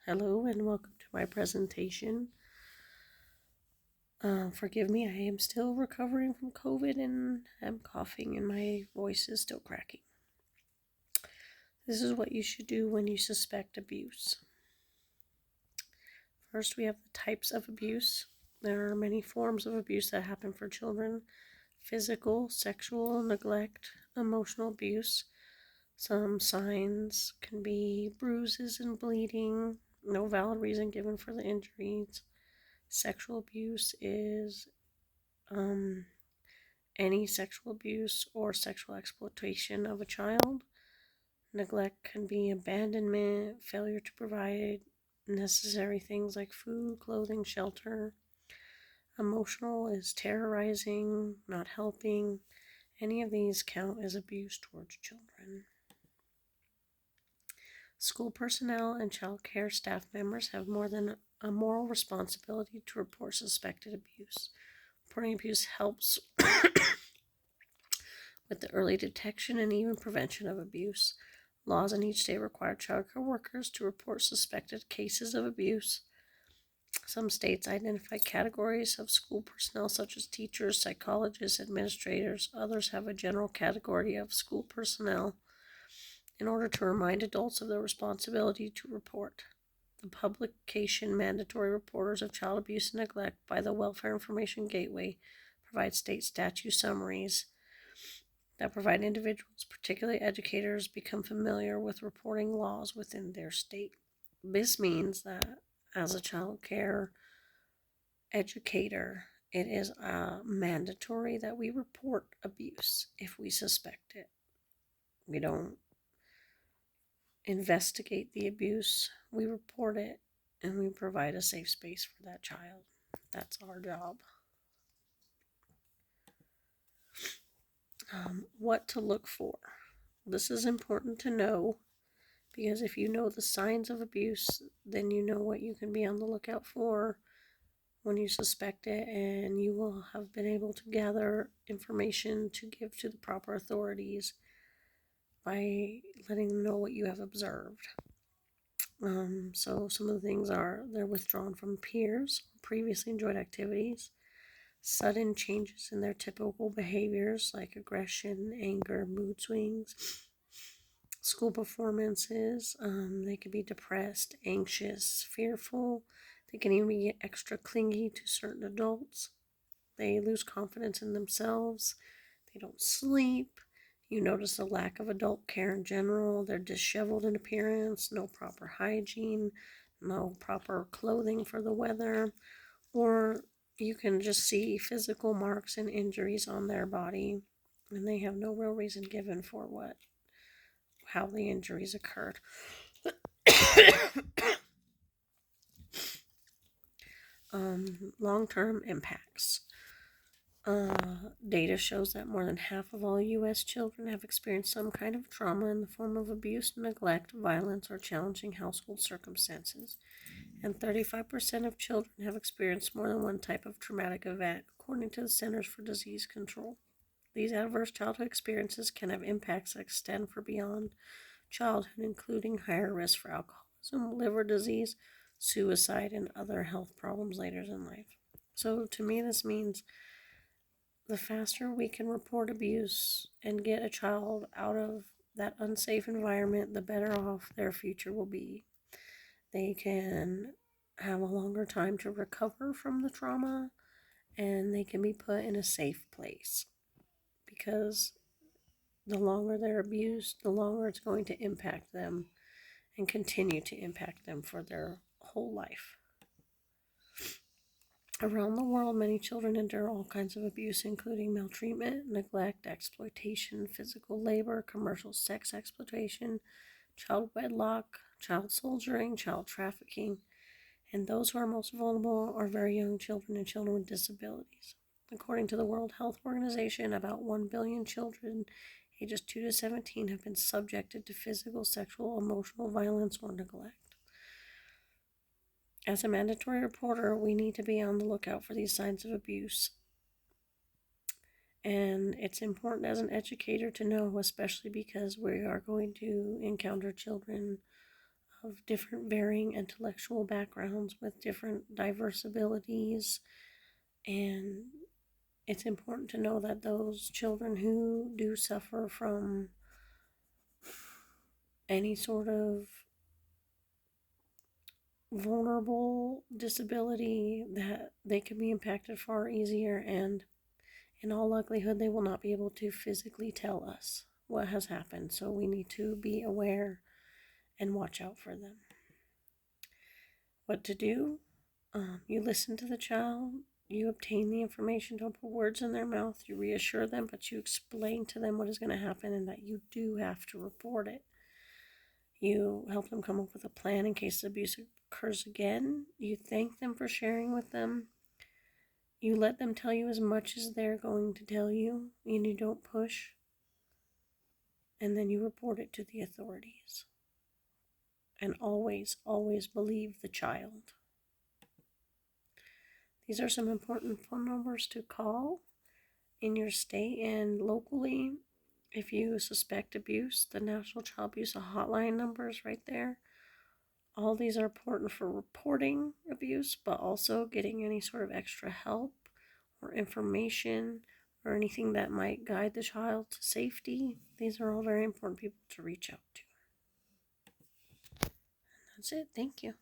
Hello and welcome to my presentation. Forgive me, I am still recovering from COVID and I'm coughing and my voice is still cracking. This is what you should do when you suspect abuse. First, we have the types of abuse. There are many forms of abuse that happen for children: physical, sexual, neglect, emotional abuse. Some signs can be bruises and bleeding, no valid reason given for the injuries. Sexual abuse is any sexual abuse or sexual exploitation of a child. Neglect can be abandonment, failure to provide necessary things like food, clothing, shelter. Emotional is terrorizing, not helping. Any of these count as abuse towards children. School personnel and child care staff members have more than a moral responsibility to report suspected abuse. Reporting abuse helps with the early detection and even prevention of abuse. Laws in each state require child care workers to report suspected cases of abuse. Some states identify categories of school personnel such as teachers, psychologists, administrators. Others have a general category of school personnel in order to remind adults of their responsibility to report. The publication Mandatory Reporters of Child Abuse and Neglect by the Welfare Information Gateway provides state statute summaries that provide individuals, particularly educators, become familiar with reporting laws within their state. This means that as a child care educator, it is mandatory that we report abuse if we suspect it. We don't investigate the abuse, we report it, and we provide a safe space for that child. That's our job. What to look for. This is important to know because if you know the signs of abuse, then you know what you can be on the lookout for when you suspect it, and you will have been able to gather information to give to the proper authorities by letting them know what you have observed. So some of the things are they're withdrawn from peers, previously enjoyed activities, sudden changes in their typical behaviors like aggression, anger, mood swings, school performances. They could be depressed, anxious, fearful. They can even get extra clingy to certain adults. They lose confidence in themselves. They don't sleep. You notice a lack of adult care in general. They're disheveled in appearance, no proper hygiene, no proper clothing for the weather, or you can just see physical marks and injuries on their body, and they have no real reason given for how the injuries occurred. Long-term impacts. Data shows that more than half of all U.S. children have experienced some kind of trauma in the form of abuse, neglect, violence, or challenging household circumstances. And 35% of children have experienced more than one type of traumatic event, according to the Centers for Disease Control. These adverse childhood experiences can have impacts that extend for beyond childhood, including higher risk for alcoholism, liver disease, suicide, and other health problems later in life. So to me, this means the faster we can report abuse and get a child out of that unsafe environment, the better off their future will be. They can have a longer time to recover from the trauma, and they can be put in a safe place, because the longer they're abused, the longer it's going to impact them and continue to impact them for their whole life. Around the world, many children endure all kinds of abuse, including maltreatment, neglect, exploitation, physical labor, commercial sex exploitation, child wedlock, child soldiering, child trafficking, and those who are most vulnerable are very young children and children with disabilities. According to the World Health Organization, about 1 billion children ages 2 to 17 have been subjected to physical, sexual, emotional violence, or neglect. As a mandatory reporter, we need to be on the lookout for these signs of abuse. And it's important as an educator to know, especially because we are going to encounter children of different varying intellectual backgrounds with different diverse abilities, and it's important to know that those children who do suffer from any sort of vulnerable disability, that they can be impacted far easier, and in all likelihood they will not be able to physically tell us what has happened, so we need to be aware and watch out for them. What to do? You listen to the child, you obtain the information, don't put words in their mouth, you reassure them, but you explain to them what is going to happen and that you do have to report it. You help them come up with a plan in case abuse occurs again. You thank them for sharing with them. You let them tell you as much as they're going to tell you, and you don't push. And then you report it to the authorities. And always, always believe the child. These are some important phone numbers to call in your state and locally. If you suspect abuse, the National Child Abuse Hotline number is right there. All these are important for reporting abuse, but also getting any sort of extra help or information or anything that might guide the child to safety. These are all very important people to reach out to. That's it. Thank you.